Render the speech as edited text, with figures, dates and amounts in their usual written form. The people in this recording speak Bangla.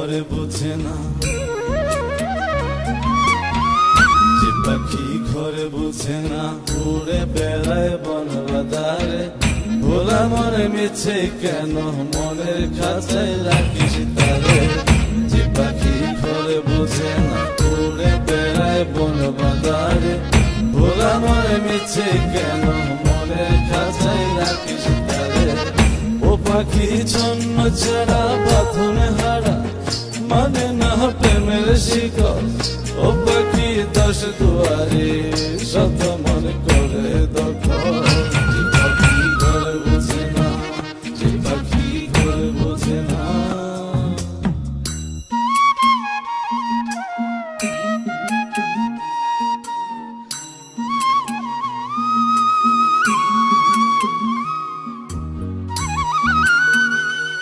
ঘরে বুঝে না, যে পাখি ঘরে বুঝে না, উড়ে বেড়ায় বন বাদারে। ভোলা মনে মিছে কেন মনের খাঁচায় রাখিস তারে। যে পাখি ঘরে বুঝে না, উড়ে বেড়ায় বন বাদারে। ভোলা মনে মিছে কেন মনের খাঁচায় রাখিস তারে। ও পাখি ছন্ন ছাড়া বাঁধনে হারা, মানে না প্রেমের শিকল। ও পাখি 10 দুয়ারে শত মন করে দখল।